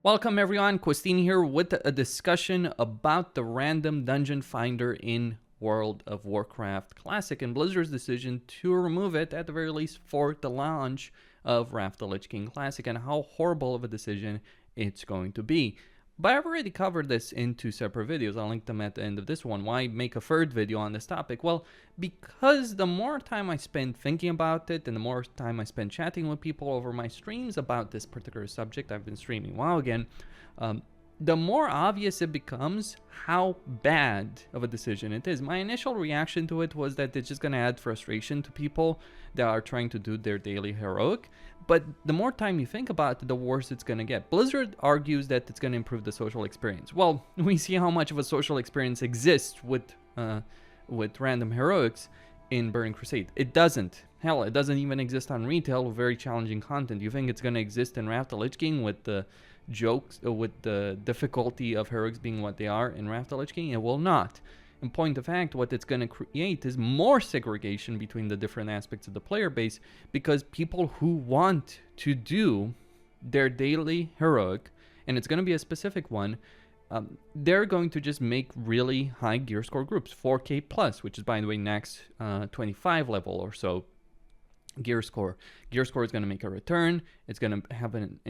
Welcome everyone, Costin here with a discussion about the random dungeon finder in World of Warcraft Classic and Blizzard's decision to remove it at the very least for the launch of Wrath of the Lich King Classic and how horrible of a decision it's going to be. But I've already covered this in 2 separate videos. I'll link them at the end of this one. Why make a third video on this topic? Well, because the more time I spend thinking about it and the more time I spend chatting with people over my streams about this particular subject, I've been streaming WoW again, the more obvious it becomes how bad of a decision it is. My initial reaction to it was that it's just going to add frustration to people that are trying to do their daily heroic. But the more time you think about it, the worse it's going to get. Blizzard argues that it's going to improve the social experience. Well, we see how much of a social experience exists with random heroics in Burning Crusade. It doesn't. Hell, it doesn't even exist on retail with very challenging content. You think it's going to exist in Wrath of the Lich King with the jokes, with the difficulty of heroics being what they are in Wrath of the Lich King? It will not. In point of fact, what it's going to create is more segregation between the different aspects of the player base, because people who want to do their daily heroic, and it's going to be a specific one, they're going to just make really high gear score groups, 4K plus, which is, by the way, next 25 level or so. Gear score is going to make a return. It's going to have an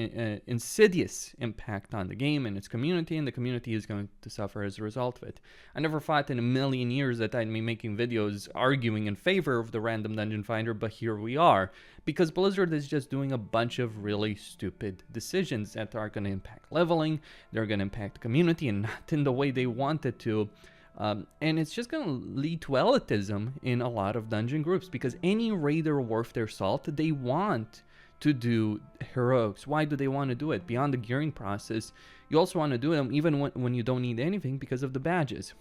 insidious impact on the game and its community, and the community is going to suffer as a result of it. I never thought in a million years that I'd be making videos arguing in favor of the random dungeon finder, but here we are, because Blizzard is just doing a bunch of really stupid decisions that are going to impact leveling, they're going to impact the community, and not in the way they wanted to. And it's just going to lead to elitism in a lot of dungeon groups, because any raider worth their salt, they want to do heroics. Why do they want to do it? Beyond the gearing process, you also want to do them even when you don't need anything, because of the badges.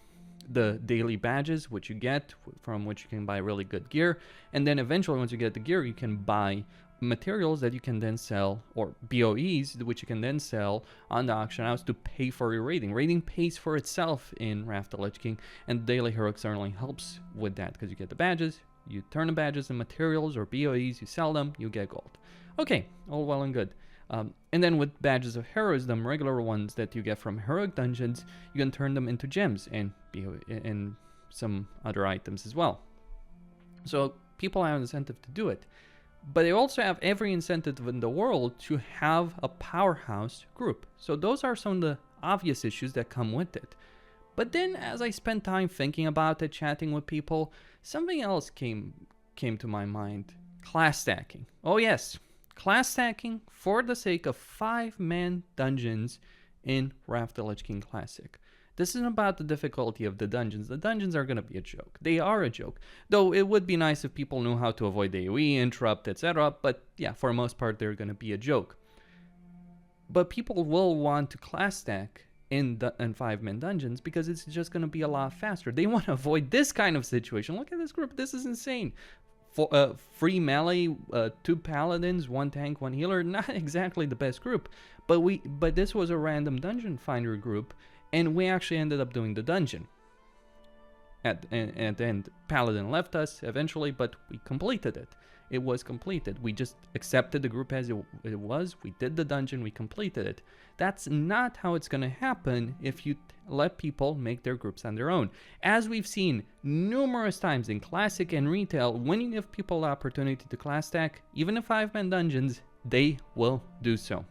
The daily badges, which you get, from which you can buy really good gear, and then eventually once you get the gear, you can buy materials that you can then sell, or BOEs, which you can then sell on the auction house to pay for your raiding. Raiding pays for itself in Wrath of the Lich King, and daily heroic certainly helps with that, because you get the badges, you turn the badges into materials or BOEs, you sell them, you get gold. Okay, all well and good. And then with badges of heroism, regular ones that you get from heroic dungeons, you can turn them into gems and and some other items as well. So people have an incentive to do it. But they also have every incentive in the world to have a powerhouse group. So those are some of the obvious issues that come with it. But then as I spent time thinking about it, chatting with people, something else came to my mind. Class stacking. Oh yes, class stacking for the sake of 5-man dungeons in Wrath of the Lich King Classic. This isn't about the difficulty of the dungeons. The dungeons are going to be a joke. They are a joke. Though it would be nice if people knew how to avoid AoE, interrupt, etc. But yeah, for the most part, they're going to be a joke. But people will want to class stack in 5-man dungeons because it's just going to be a lot faster. They want to avoid this kind of situation. Look at this group. This is insane. For free melee, 2 paladins, 1 tank, 1 healer. Not exactly the best group. But this was a random dungeon finder group. And we actually ended up doing the dungeon. At the end, Paladin left us eventually, but we completed it. It was completed. We just accepted the group as it was. We did the dungeon. We completed it. That's not how it's going to happen if you let people make their groups on their own. As we've seen numerous times in Classic and Retail, when you give people the opportunity to class stack, even in 5-man dungeons, they will do so.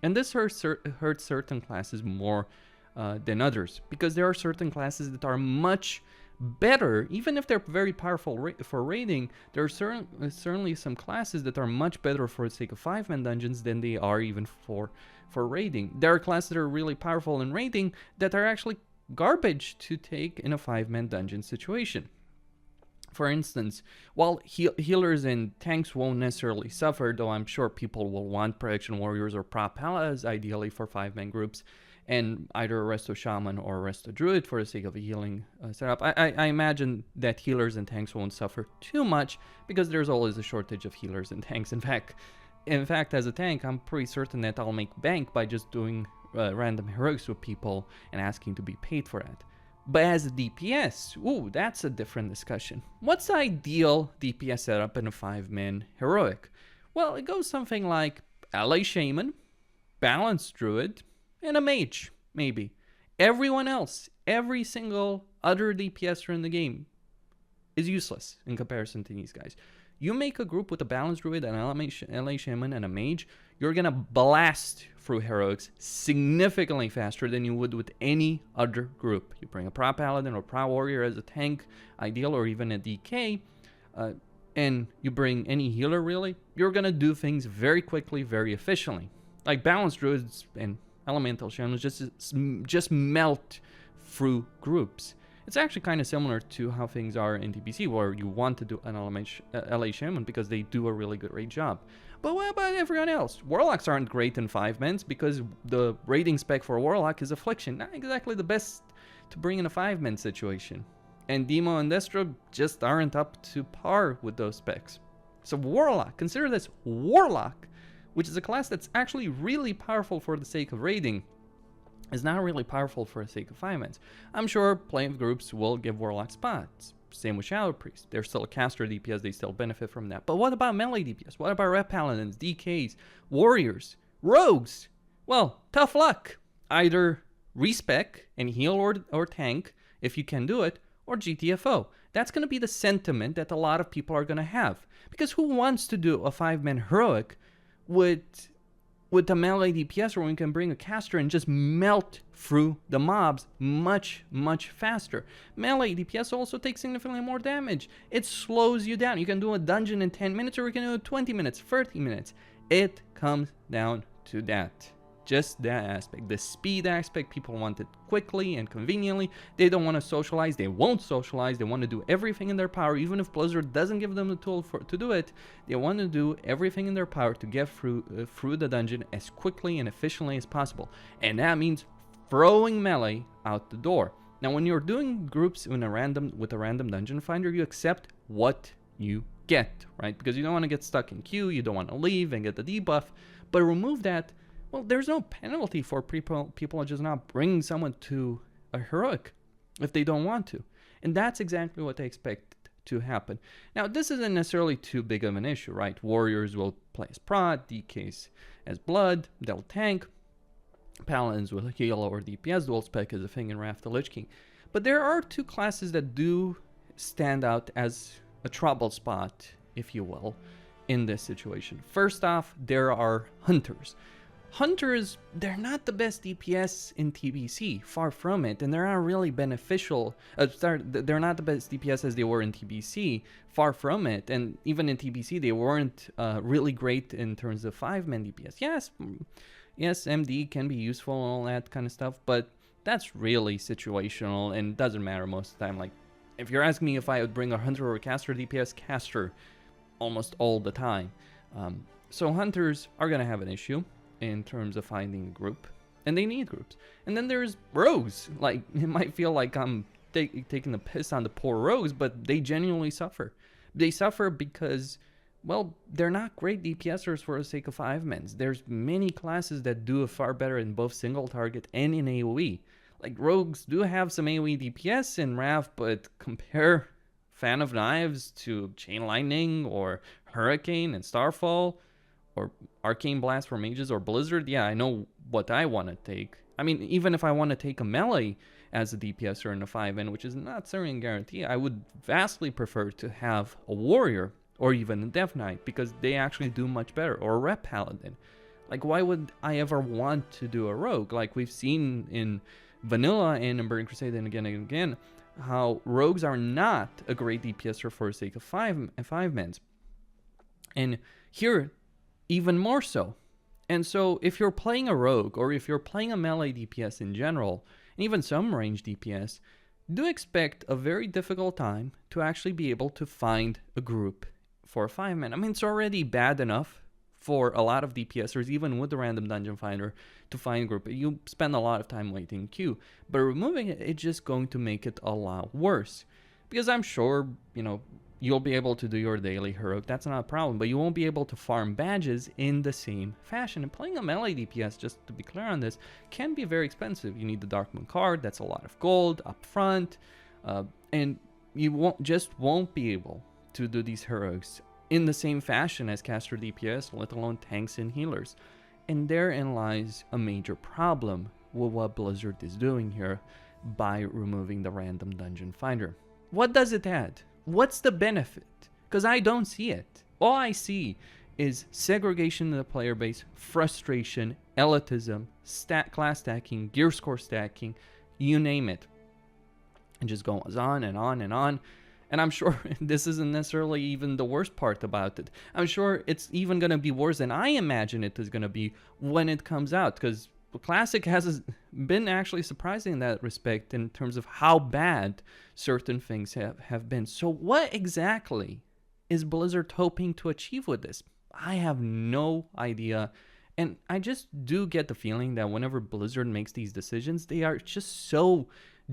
And this hurts certain classes more than others, because there are certain classes that are much better, even if they're very powerful for raiding. There are certainly some classes that are much better for the sake of 5-man dungeons than they are even for raiding. There are classes that are really powerful in raiding that are actually garbage to take in a 5-man dungeon situation. For instance, while healers and tanks won't necessarily suffer, though I'm sure people will want protection warriors or prop allies ideally for 5-man groups, and either a Resto Shaman or a Resto Druid for the sake of a healing setup. I imagine that healers and tanks won't suffer too much, because there's always a shortage of healers and tanks. In fact, as a tank, I'm pretty certain that I'll make bank by just doing random heroics with people and asking to be paid for that. But as a DPS, ooh, that's a different discussion. What's the ideal DPS setup in a 5-man heroic? Well, it goes something like Ally Shaman, Balanced Druid, and a mage, maybe. Everyone else, every single other DPSer in the game is useless in comparison to these guys. You make a group with a balanced druid, an LA shaman, and a mage, you're gonna blast through heroics significantly faster than you would with any other group. You bring a prot paladin or prot warrior as a tank, ideal, or even a DK, and you bring any healer really, you're gonna do things very quickly, very efficiently. Like balanced druids and elemental shamans just melt through groups. It's actually kind of similar to how things are in TBC, where you want to do an LA Shaman because they do a really great job. But what about everyone else? Warlocks aren't great in 5-mans because the rating spec for a Warlock is Affliction. Not exactly the best to bring in a 5-man situation. And Demo and Destro just aren't up to par with those specs. So Warlock, consider this Warlock, which is a class that's actually really powerful for the sake of raiding, is not really powerful for the sake of 5-mans. I'm sure plenty of groups will give Warlock spots. Same with Shadow Priest. They're still a caster DPS, they still benefit from that. But what about melee DPS? What about Ret Paladins, DKs, Warriors, Rogues? Well, tough luck. Either respec and heal or tank, if you can do it, or GTFO. That's going to be the sentiment that a lot of people are going to have. Because who wants to do a 5-man heroic with the melee DPS where we can bring a caster and just melt through the mobs much faster? Melee DPS also takes significantly more damage. It slows you down. You can do a dungeon in 10 minutes or you can do it 20 minutes, 30 minutes. It comes down to that. Just that aspect. The speed aspect, people want it quickly and conveniently. They don't want to socialize. They won't socialize. They want to do everything in their power. Even if Blizzard doesn't give them the tool to do it, they want to do everything in their power to get through the dungeon as quickly and efficiently as possible. And that means throwing melee out the door. Now, when you're doing groups with a random dungeon finder, you accept what you get, right? Because you don't want to get stuck in queue. You don't want to leave and get the debuff. But remove that. Well, there's no penalty for people just not bringing someone to a heroic if they don't want to. And that's exactly what they expect to happen. Now, this isn't necessarily too big of an issue, right? Warriors will play as prot, DKs as blood, they'll tank. Paladins will heal or DPS, dual spec is a thing in Wrath the Lich King. But there are two classes that do stand out as a trouble spot, if you will, in this situation. First off, there are Hunters. Hunters, they're not the best DPS in TBC, far from it, and they're not really beneficial. They're not the best DPS as they were in TBC, far from it, and even in TBC they weren't really great in terms of 5-man DPS. Yes, MD can be useful and all that kind of stuff, but that's really situational and doesn't matter most of the time. Like, if you're asking me if I would bring a Hunter or a Caster DPS, Caster almost all the time. So Hunters are going to have an issue in terms of finding a group, and they need groups. And then there's Rogues. Like, it might feel like I'm taking the piss on the poor Rogues, but they genuinely suffer. They suffer because, well, they're not great DPSers for the sake of 5-mans. There's many classes that do it far better in both single target and in AoE. Like, Rogues do have some AoE DPS in Wrath, but compare Fan of Knives to Chain Lightning or Hurricane and Starfall, or Arcane Blast for mages, or Blizzard. Yeah, I know what I want to take. I mean, even if I want to take a melee as a DPSer in a 5-man, which is not certainly a guarantee, I would vastly prefer to have a Warrior or even a Death Knight, because they actually do much better, or a Ret Paladin. Like, why would I ever want to do a Rogue? Like, we've seen in Vanilla and in Burning Crusade and again, how Rogues are not a great DPSer for the sake of 5-mans. And here, even more so. And so if you're playing a Rogue, or if you're playing a melee DPS in general, and even some range DPS, do expect a very difficult time to actually be able to find a group for a 5-man. I mean, it's already bad enough for a lot of DPSers, even with the random dungeon finder, to find a group. You spend a lot of time waiting in queue, but removing it, it's just going to make it a lot worse. Because I'm sure, you know, you'll be able to do your daily heroic, that's not a problem, but you won't be able to farm badges in the same fashion. And playing a melee DPS, just to be clear on this, can be very expensive. You need the Dark Moon card, that's a lot of gold up front, and you won't be able to do these heroics in the same fashion as caster DPS, let alone tanks and healers. And therein lies a major problem with what Blizzard is doing here by removing the random dungeon finder. What does it add? What's the benefit? Because I don't see it. All I see is segregation of the player base, frustration, elitism, class stacking, gear score stacking, you name it. And just goes on and on and on. And I'm sure this isn't necessarily even the worst part about it. I'm sure it's even going to be worse than I imagine it is going to be when it comes out. Because Classic has been actually surprising in that respect in terms of how bad certain things have been. So what exactly is Blizzard hoping to achieve with this? I have no idea. And I just do get the feeling that whenever Blizzard makes these decisions, they are just so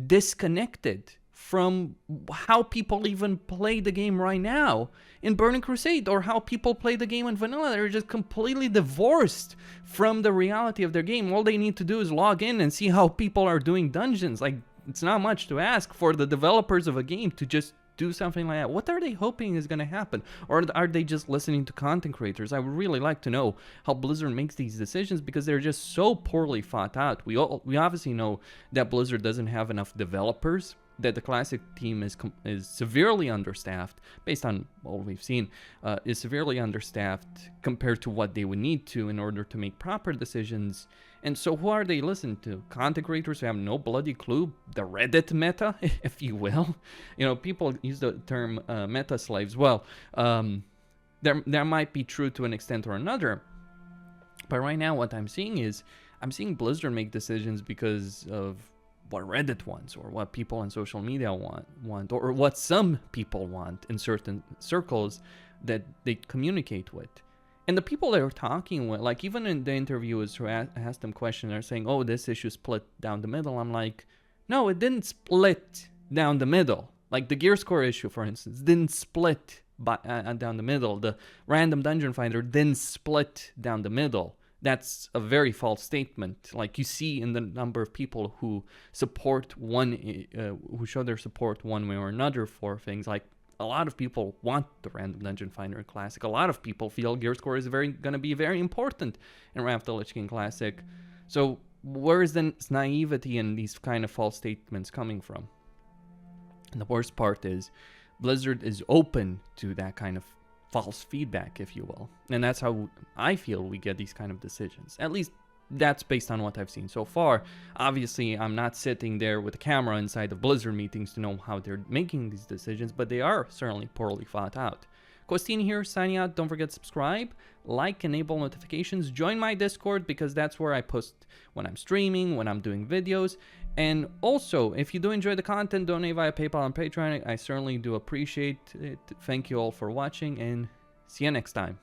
disconnected from how people even play the game right now in Burning Crusade, or how people play the game in vanilla. They're just completely divorced from the reality of their game. All they need to do is log in and see how people are doing dungeons. Like, it's not much to ask for the developers of a game to just do something like that. What are they hoping is going to happen? Or are they just listening to content creators? I would really like to know how Blizzard makes these decisions, because they're just so poorly thought out. We obviously know that Blizzard doesn't have enough developers, that the Classic team is severely understaffed, based on what we've seen, is severely understaffed compared to what they would need to in order to make proper decisions. And so who are they listening to? Content creators who have no bloody clue, the Reddit meta, if you will. You know, people use the term meta slaves. Well, that might be true to an extent or another. But right now what I'm seeing is, I'm seeing Blizzard make decisions because of what Reddit wants, or what people on social media want, or what some people want in certain circles that they communicate with. And the people they're talking with, like even in the interviewers who asked them questions, are saying, oh, this issue split down the middle. I'm like, no, it didn't split down the middle. Like the gear score issue, for instance, didn't split down the middle. The random dungeon finder didn't split down the middle. That's a very false statement. Like you see in the number of people who support who show their support one way or another for things. Like a lot of people want the random dungeon finder in Classic. A lot of people feel gear score is going to be very important in Wrath of the Lich King Classic. So where is the naivety in these kind of false statements coming from? And the worst part is Blizzard is open to that kind of false feedback, if you will. And that's how I feel we get these kind of decisions. At least that's based on what I've seen so far. Obviously, I'm not sitting there with a camera inside the Blizzard meetings to know how they're making these decisions, but they are certainly poorly thought out. Costin here, signing out. Don't forget to subscribe, like, enable notifications, join my Discord, because that's where I post when I'm streaming, when I'm doing videos. And also, if you do enjoy the content, donate via PayPal and Patreon. I certainly do appreciate it. Thank you all for watching, and see you next time.